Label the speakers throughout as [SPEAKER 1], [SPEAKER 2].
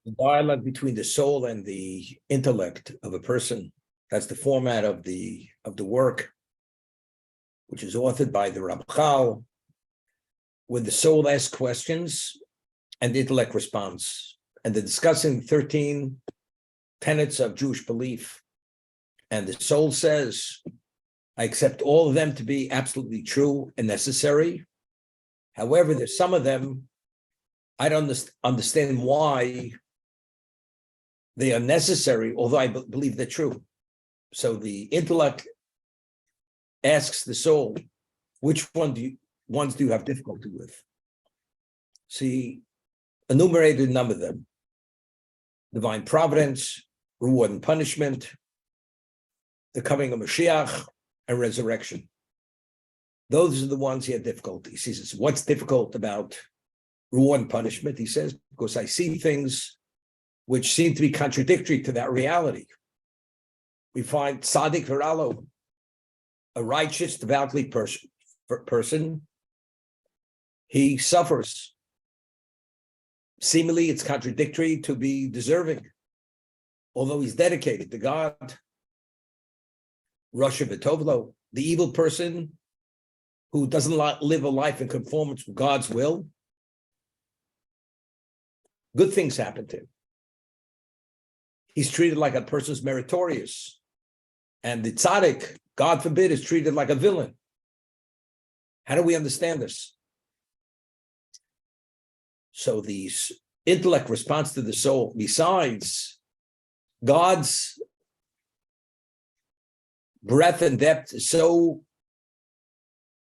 [SPEAKER 1] The dialogue between the soul and the intellect of a person. That's the format of the work, which is authored by the Ramchal, where the soul asks questions and the intellect responds. And they're discussing 13 tenets of Jewish belief. And the soul says, I accept all of them to be absolutely true and necessary. However, there's some of them, I don't understand why they are necessary, although I believe they're true. So the intellect asks the soul, which ones do you have difficulty with? See, enumerated a number of them. Divine providence, reward and punishment, the coming of Mashiach, and resurrection. Those are the ones he had difficulties. He says, what's difficult about reward and punishment? He says, because I see things which seem to be contradictory to that reality. We find Tzaddik Viralo, a righteous, devoutly person, he suffers. Seemingly, it's contradictory to be deserving, although he's dedicated to God. Rasha V'Tovlo, the evil person who doesn't live a life in conformance with God's will, good things happen to him. He's treated like a person who's meritorious. And the tzaddik, God forbid, is treated like a villain. How do we understand this? So the intellect responds to the soul. Besides, God's breadth and depth is so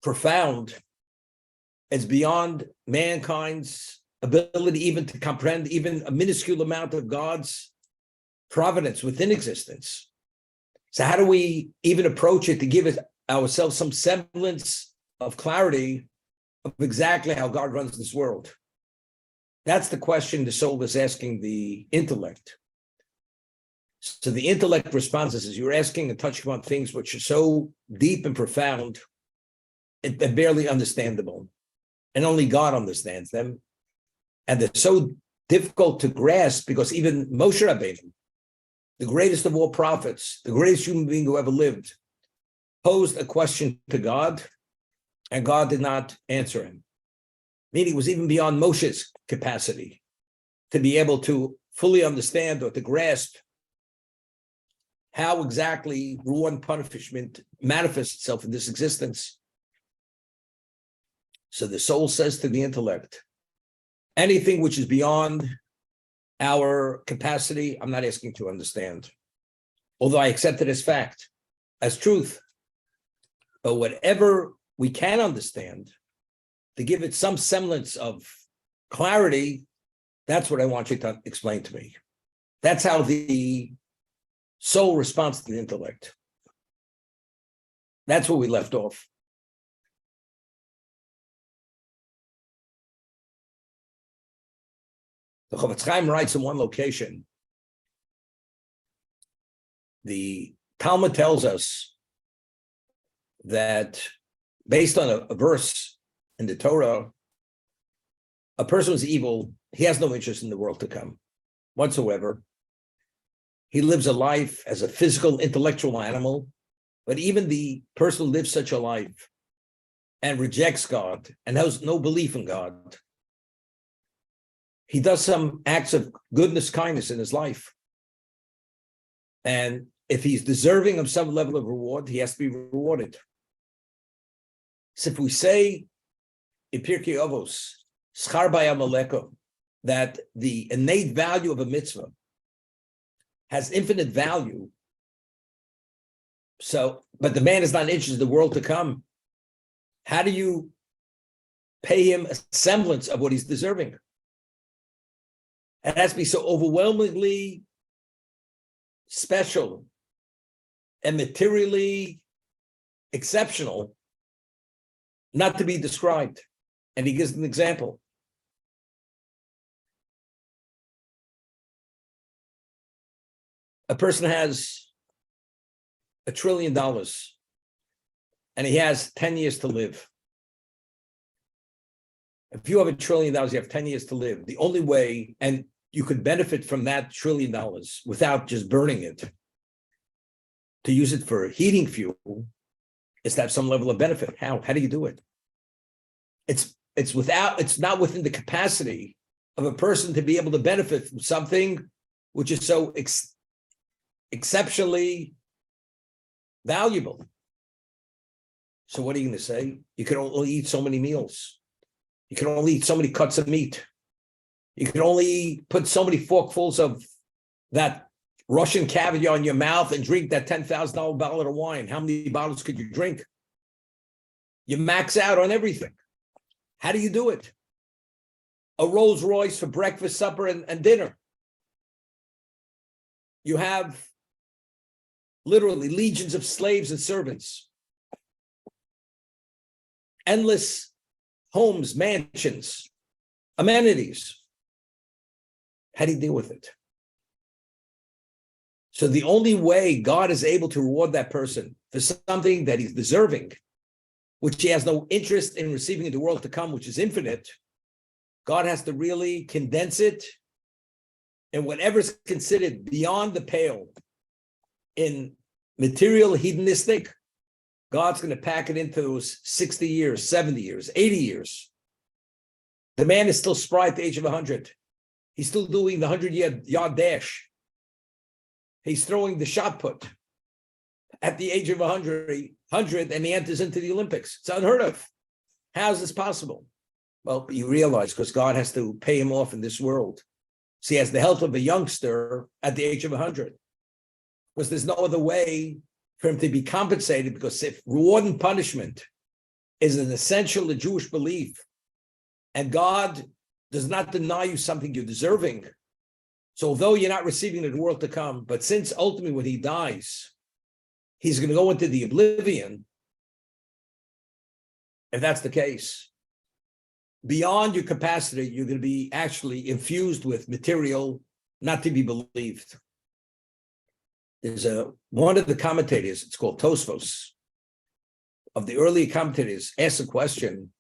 [SPEAKER 1] profound, it's beyond mankind's ability even to comprehend even a minuscule amount of God's providence within existence. So how do we even approach it to give ourselves some semblance of clarity of exactly how God runs this world? That's the question the soul is asking the intellect. So the intellect responds and says, you're asking and touching on things which are so deep and profound, they're barely understandable. And only God understands them. And they're so difficult to grasp because even Moshe Rabbeinu, the greatest of all prophets, the greatest human being who ever lived, posed a question to God, and God did not answer him. Meaning it was even beyond Moshe's capacity to be able to fully understand or to grasp how exactly reward and punishment manifests itself in this existence. So the soul says to the intellect, anything which is beyond our capacity, I'm not asking to understand, although I accept it as fact, as truth. But whatever we can understand, to give it some semblance of clarity, that's what I want you to explain to me. That's how the soul responds to the intellect. That's where we left off. The Chofetz Chaim writes in one location, the Talmud tells us that based on a verse in the Torah, a person who's evil, he has no interest in the world to come whatsoever. He lives a life as a physical, intellectual animal, but even the person who lives such a life and rejects God and has no belief in God, he does some acts of goodness, kindness in his life. And if he's deserving of some level of reward, he has to be rewarded. So if we say in Pirkei Avos, Schar B'Amaleko, that the innate value of a mitzvah has infinite value, so, but the man is not interested in the world to come, how do you pay him a semblance of what he's deserving? It has to be so overwhelmingly special and materially exceptional not to be described. And he gives an example. A person has $1 trillion and he has 10 years to live. If you have $1 trillion, you have 10 years to live. The only way, and you could benefit from that $1 trillion without just burning it. To use it for heating fuel is to have some level of benefit. How do you do it? It's not within the capacity of a person to be able to benefit from something which is so exceptionally valuable. So what are you going to say? You can only eat so many meals. You can only eat so many cuts of meat. You can only put so many forkfuls of that Russian caviar in your mouth and drink that $10,000 bottle of wine. How many bottles could you drink? You max out on everything. How do you do it? A Rolls Royce for breakfast, supper, and dinner. You have literally legions of slaves and servants. Endless homes, mansions, amenities. How do you deal with it? So the only way God is able to reward that person for something that he's deserving, which he has no interest in receiving in the world to come, which is infinite, God has to really condense it, and whatever's considered beyond the pale in material hedonistic, God's going to pack it into those 60 years, 70 years, 80 years. The man is still spry at the age of 100. He's still doing the 100-yard dash. He's throwing the shot put at the age of 100, and he enters into the Olympics. It's unheard of. How is this possible? Well, you realize because God has to pay him off in this world. So he has the health of a youngster at the age of 100. Because there's no other way for him to be compensated, because if reward and punishment is an essential Jewish belief, and God does not deny you something you're deserving, so although you're not receiving it in the world to come, but since ultimately when he dies, he's going to go into the oblivion, if that's the case, beyond your capacity, you're going to be actually infused with material not to be believed. There's one of the commentators, it's called Tosfos, of the early commentators, asked a question.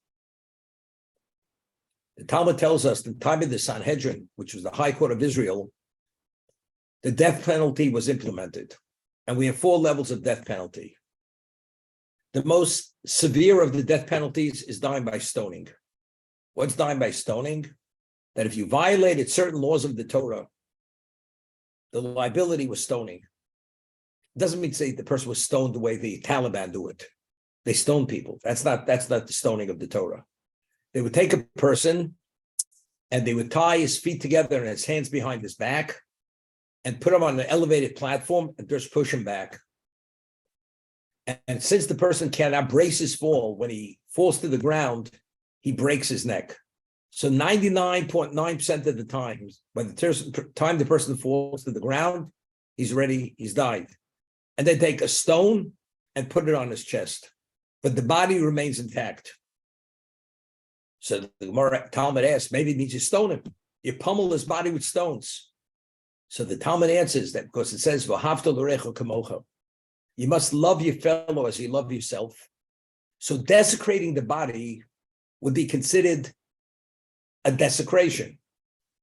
[SPEAKER 1] The Talmud tells us the time of the Sanhedrin, which was the High Court of Israel, the death penalty was implemented. And we have 4 levels of death penalty. The most severe of the death penalties is dying by stoning. What's dying by stoning? That if you violated certain laws of the Torah, the liability was stoning. It doesn't mean to say the person was stoned the way the Taliban do it. They stone people. That's not the stoning of the Torah. They would take a person and they would tie his feet together and his hands behind his back and put him on an elevated platform and just push him back. And since the person cannot brace his fall, when he falls to the ground, he breaks his neck. So 99.9% of the time, by the time the person falls to the ground, he's died. And they take a stone and put it on his chest, but the body remains intact. So the Talmud asks, maybe it means you stone him. You pummel his body with stones. So the Talmud answers that because it says, "V'ahavta l'recha kamocha." You must love your fellow as you love yourself. So desecrating the body would be considered a desecration.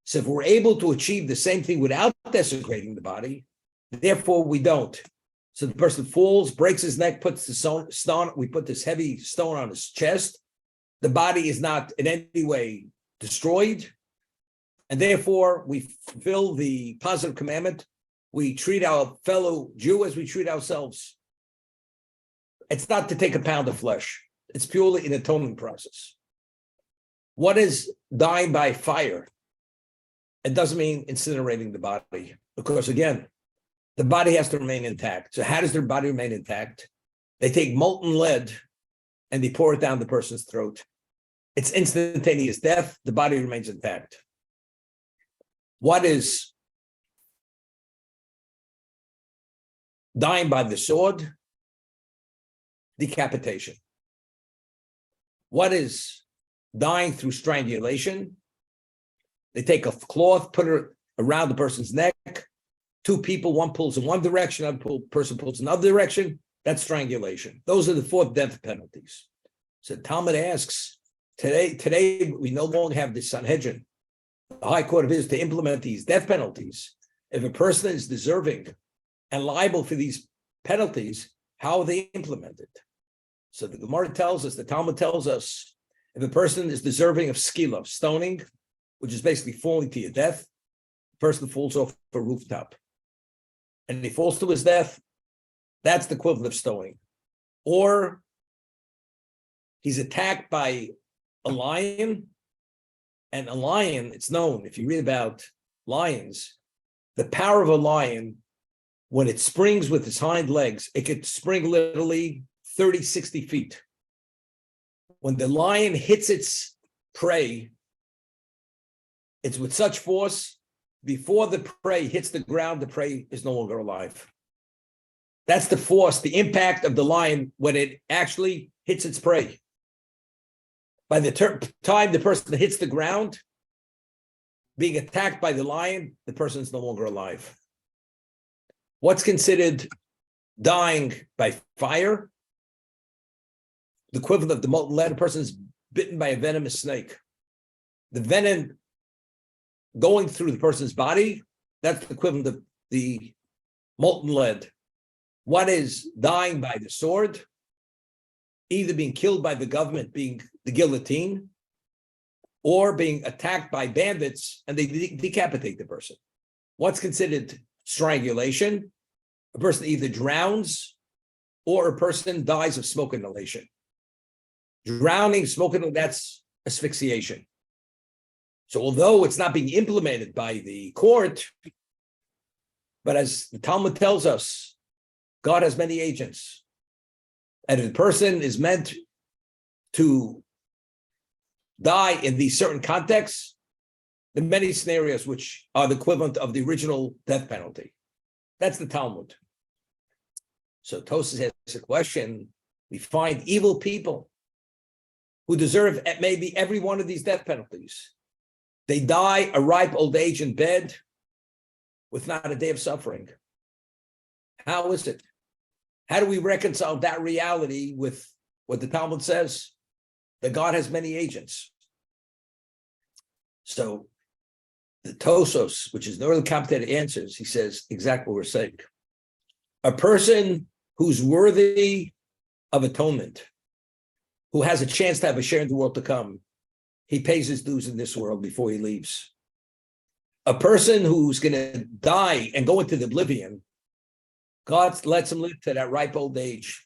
[SPEAKER 1] So if we're able to achieve the same thing without desecrating the body, therefore we don't. So the person falls, breaks his neck, puts the stone, we put this heavy stone on his chest. The body is not in any way destroyed. And therefore we fulfill the positive commandment. We treat our fellow Jew as we treat ourselves. It's not to take a pound of flesh. It's purely an atonement process. What is dying by fire? It doesn't mean incinerating the body, because again, the body has to remain intact. So how does their body remain intact? They take molten lead and they pour it down the person's throat. It's instantaneous death. The body remains intact. What is dying by the sword? Decapitation. What is dying through strangulation? They take a cloth, put it around the person's neck. 2 people, one pulls in one direction, another person pulls in another direction. That's strangulation. Those are the 4 death penalties. So Talmud asks, today we no longer have the Sanhedrin. the High Court of Israel to implement these death penalties, if a person is deserving and liable for these penalties, how are they implemented? So the Gemara tells us, the Talmud tells us, if a person is deserving of skila, stoning, which is basically falling to your death, the person falls off a rooftop and he falls to his death, that's the equivalent of stoning. Or he's attacked by a lion, and a lion, it's known, if you read about lions, the power of a lion, when it springs with its hind legs, it could spring literally 30, 60 feet. When the lion hits its prey, it's with such force, before the prey hits the ground, the prey is no longer alive. That's the force, the impact of the lion when it actually hits its prey. By the time the person hits the ground, being attacked by the lion, the person is no longer alive. What's considered dying by fire? The equivalent of the molten lead, a person is bitten by a venomous snake. The venom going through the person's body, that's the equivalent of the molten lead. What is dying by the sword? Either being killed by the government, being the guillotine, or being attacked by bandits and they decapitate the person. What's considered strangulation? A person either drowns or a person dies of smoke inhalation. Drowning, smoke inhalation, that's asphyxiation. So although it's not being implemented by the court, but as the Talmud tells us, God has many agents. And if the person is meant to die in these certain contexts, the many scenarios which are the equivalent of the original death penalty. That's the Talmud. So Tosas has a question. We find evil people who deserve maybe every one of these death penalties. They die a ripe old age in bed with not a day of suffering. How is it? How do we reconcile that reality with what the Talmud says? That God has many agents. So the Tosos, which is the early commentator, answers, he says exactly what we're saying. A person who's worthy of atonement, who has a chance to have a share in the world to come, he pays his dues in this world before he leaves. A person who's going to die and go into the oblivion, God lets him live to that ripe old age.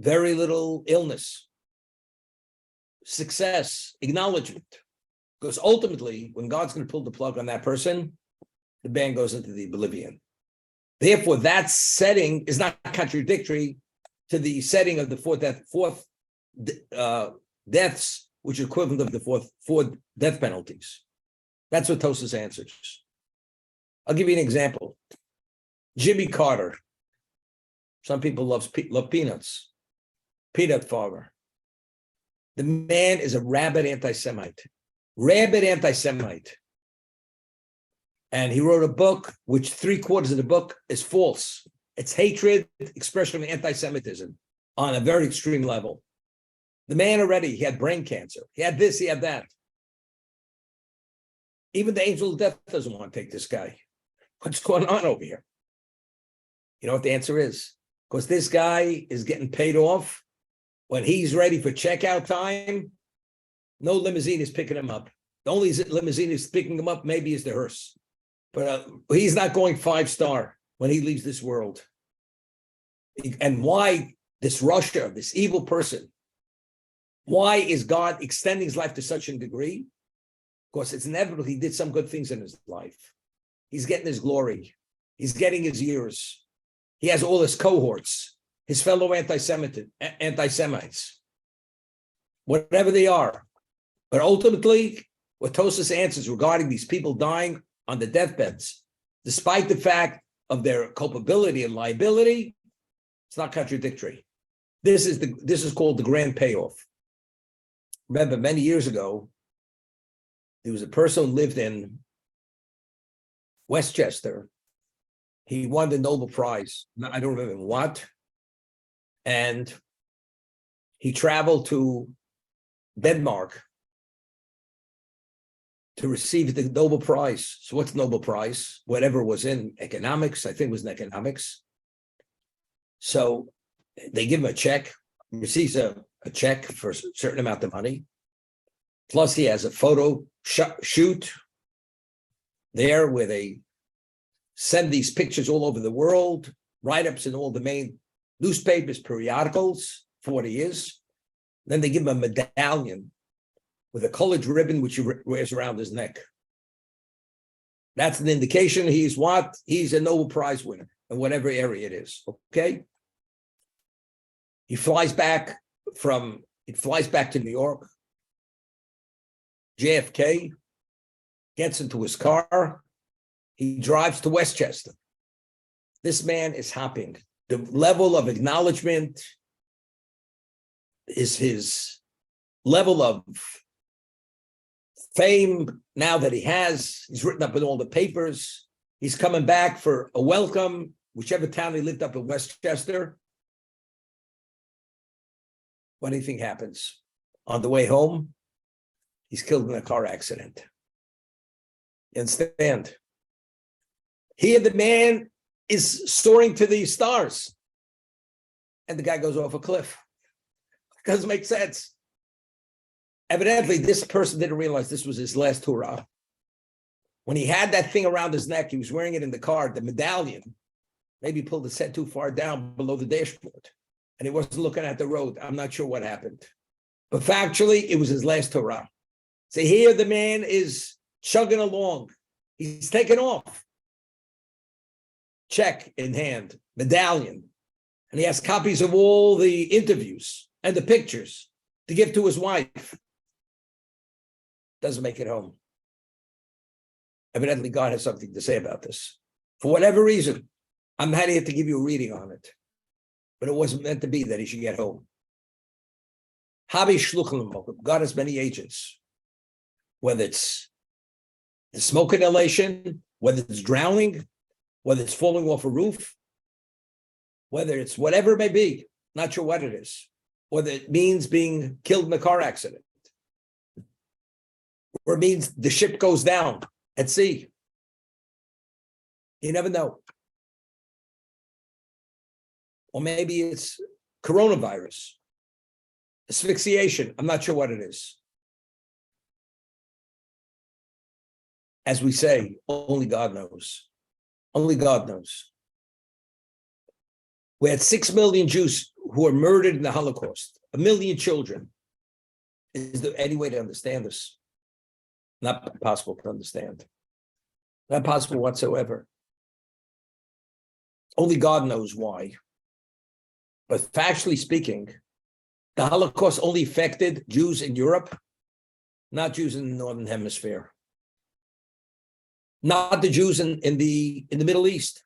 [SPEAKER 1] Very little illness, success, acknowledgement. Because ultimately, when God's going to pull the plug on that person, the man goes into the oblivion. Therefore, that setting is not contradictory to the setting of the fourth deaths, which is equivalent of the four death penalties. That's what Tosas answers. I'll give you an example. Jimmy Carter. Some people love peanuts. Peanut farmer. The man is a rabid anti-Semite. Rabid anti-Semite. And he wrote a book, which 3/4 of the book is false. It's hatred, expression of anti-Semitism on a very extreme level. The man already, he had brain cancer. He had this, he had that. Even the angel of death doesn't want to take this guy. What's going on over here? You know what the answer is? Because this guy is getting paid off. When he's ready for checkout time, no limousine is picking him up. The only limousine is picking him up maybe is the hearse. But he's not going 5-star when he leaves this world. And why this Russia, this evil person, why is God extending his life to such a degree? Because it's inevitable he did some good things in his life. He's getting his glory. He's getting his years. He has all his cohorts, his fellow anti-Semites, whatever they are. But ultimately, what Tosas answers regarding these people dying on the deathbeds, despite the fact of their culpability and liability, it's not contradictory. This is called the grand payoff. Remember, many years ago, there was a person who lived in Westchester. He won the Nobel Prize. I don't remember what. And he traveled to Denmark to receive the Nobel Prize. So what's Nobel Prize? Whatever was in economics, I think it was in economics. So they give him a check, receives a check for a certain amount of money. Plus he has a photo shoot there where they send these pictures all over the world, write-ups in all the main newspapers, periodicals for what he is. Then they give him a medallion with a colored ribbon, which he wears around his neck. That's an indication he's what? He's a Nobel Prize winner in whatever area it is, okay? He flies back to New York. JFK gets into his car. He drives to Westchester. This man is hopping. The level of acknowledgement is his level of fame now that he has. He's written up in all the papers. He's coming back for a welcome, whichever town he lived up in Westchester. What do you think happens? On the way home, he's killed in a car accident. You understand? Here, the man is soaring to the stars, and the guy goes off a cliff. It doesn't make sense. Evidently, this person didn't realize this was his last hurrah. When he had that thing around his neck, he was wearing it in the car, the medallion. Maybe he pulled his head too far down below the dashboard, and he wasn't looking at the road. I'm not sure what happened. But factually, it was his last hurrah. So here the man is chugging along. He's taken off. Check in hand, medallion. And he has copies of all the interviews and the pictures to give to his wife. Doesn't make it home. Evidently, God has something to say about this. For whatever reason, I'm not here to give you a reading on it. But it wasn't meant to be that he should get home. God has many agents. Whether it's the smoke inhalation, whether it's drowning, whether it's falling off a roof, whether it's whatever it may be, not sure what it is, whether it means being killed in a car accident, or it means the ship goes down at sea. You never know. Or maybe it's coronavirus, asphyxiation. I'm not sure what it is. As we say, only God knows. Only God knows. We had 6 million Jews who were murdered in the Holocaust, 1 million children. Is there any way to understand this? Not possible to understand. Not possible whatsoever. Only God knows why. But factually speaking, the Holocaust only affected Jews in Europe, not Jews in the Northern Hemisphere. Not the Jews in the Middle East.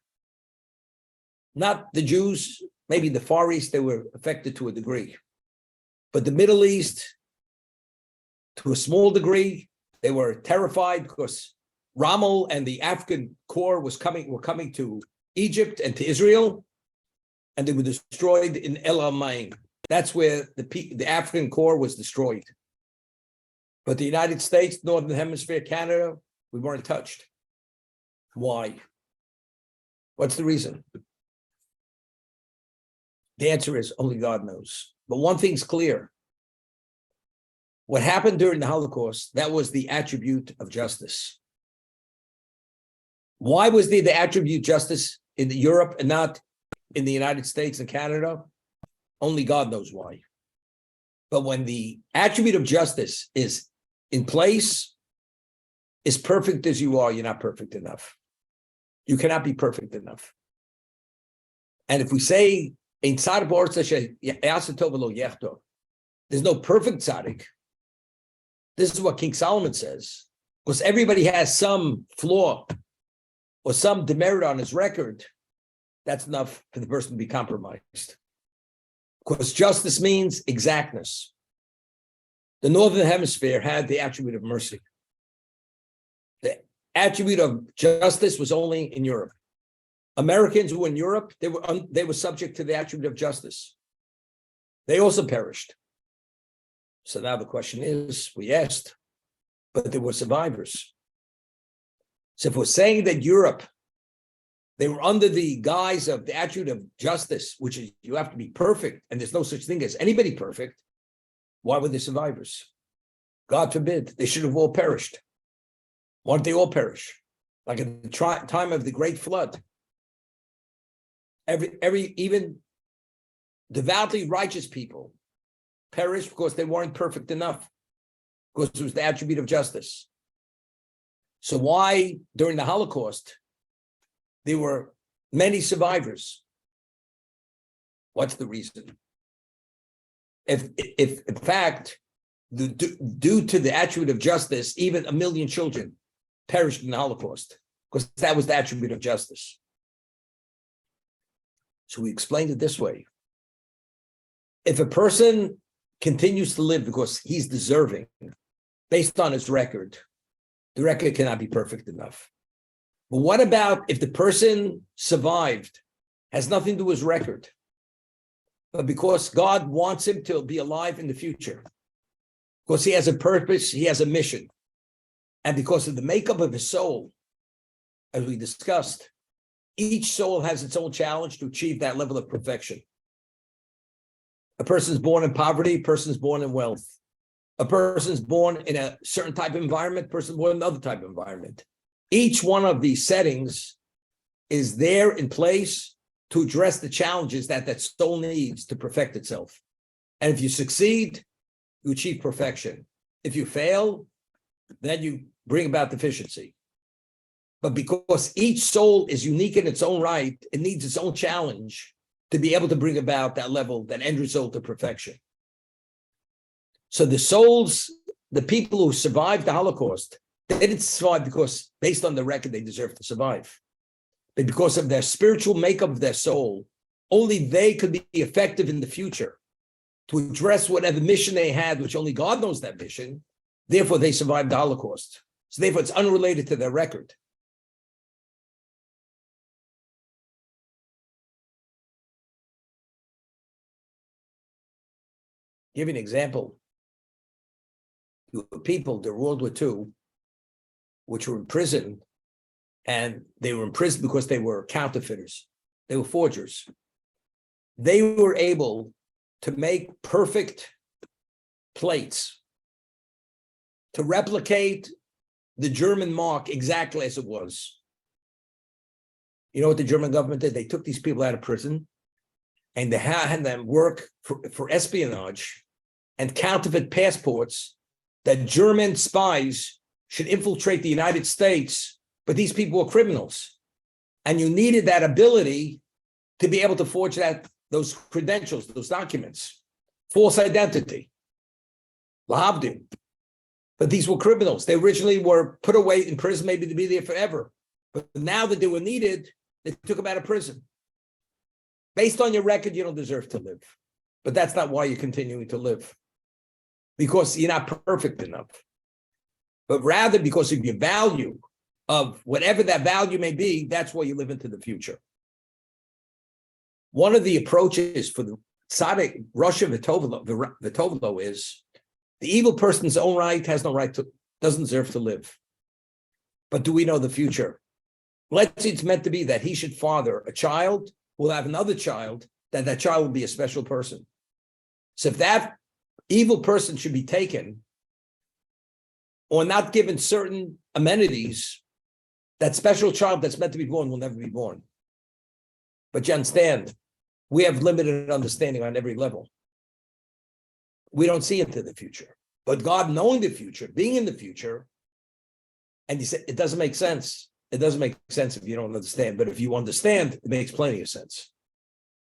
[SPEAKER 1] Not the Jews, maybe in the Far East, they were affected to a degree. But the Middle East, to a small degree, they were terrified because Ramchal and the African Corps were coming to Egypt and to Israel, and they were destroyed in El Alamein. That's where the African Corps was destroyed. But the United States, Northern Hemisphere, Canada, we weren't touched. Why? What's the reason? The answer is only God knows. But one thing's clear. What happened during the Holocaust, that was the attribute of justice. Why was the attribute justice in Europe and not in the United States and Canada? Only God knows why. But when the attribute of justice is in place, as perfect as you are, you're not perfect enough. You cannot be perfect enough. And if we say, there's no perfect tzaddik, this is what King Solomon says, because everybody has some flaw or some demerit on his record, that's enough for the person to be compromised. Because justice means exactness. The Northern Hemisphere had the attribute of mercy. The attribute of justice was only in Europe. Americans who were in Europe, they were subject to the attribute of justice. They also perished. So now the question is, we asked, but there were survivors. So if we're saying that Europe, they were under the guise of the attribute of justice, which is you have to be perfect, and there's no such thing as anybody perfect, why were they survivors? God forbid, they should have all perished. Why didn't they all perish? Like at the time of the Great Flood, even devoutly righteous people perished because they weren't perfect enough, because it was the attribute of justice. So why, during the Holocaust, there were many survivors? What's the reason? If in fact, due to the attribute of justice, even 1 million children perished in the Holocaust, because that was the attribute of justice. So we explained it this way. If a person continues to live because he's deserving, based on his record, the record cannot be perfect enough. But what about if the person survived, has nothing to do with his record, but because God wants him to be alive in the future, because he has a purpose, he has a mission, and because of the makeup of his soul, as we discussed, each soul has its own challenge to achieve that level of perfection. A person's born in poverty, a person's born in wealth. A person's born in a certain type of environment, a person's born in another type of environment. Each one of these settings is there in place to address the challenges that soul needs to perfect itself. And if you succeed, you achieve perfection. If you fail, then you bring about deficiency. But because each soul is unique in its own right, it needs its own challenge to be able to bring about that level, that end result of perfection. So the souls, the people who survived the Holocaust, they didn't survive because, based on the record, they deserved to survive. But because of their spiritual makeup of their soul, only they could be effective in the future to address whatever mission they had, which only God knows that mission. Therefore, they survived the Holocaust. So therefore, it's unrelated to their record. Give you an example. People during World War II, which were in prison, and they were in prison because they were counterfeiters. They were forgers. They were able to make perfect plates to replicate the German mark exactly as it was. You know what the German government did? They took these people out of prison and they had them work for espionage and counterfeit passports that German spies should infiltrate the United States, but these people were criminals. And you needed that ability to be able to forge those credentials, those documents, false identity. Lahavdim. But these were criminals. They originally were put away in prison, maybe to be there forever. But now that they were needed, they took them out of prison. Based on your record, you don't deserve to live. But that's not why you're continuing to live. Because you're not perfect enough. But rather because of your value, of whatever that value may be, that's why you live into the future. One of the approaches for the tzaddik, Rosh V'tovlo is the evil person's own right has no right to, doesn't deserve to live. But do we know the future? Let's say it's meant to be that he should father a child, will have another child, that child will be a special person. So if that evil person should be taken or not given certain amenities, that special child that's meant to be born will never be born. But you understand, we have limited understanding on every level. We don't see into the future. But God knowing the future, being in the future, and you say, it doesn't make sense. It doesn't make sense if you don't understand. But if you understand, it makes plenty of sense.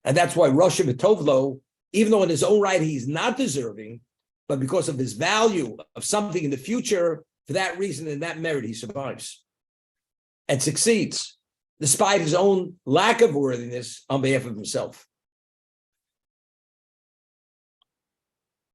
[SPEAKER 1] And that's why Rosh V'tovlo, even though in his own right he's not deserving, but because of his value of something in the future, for that reason and that merit, he survives and succeeds, despite his own lack of worthiness on behalf of himself.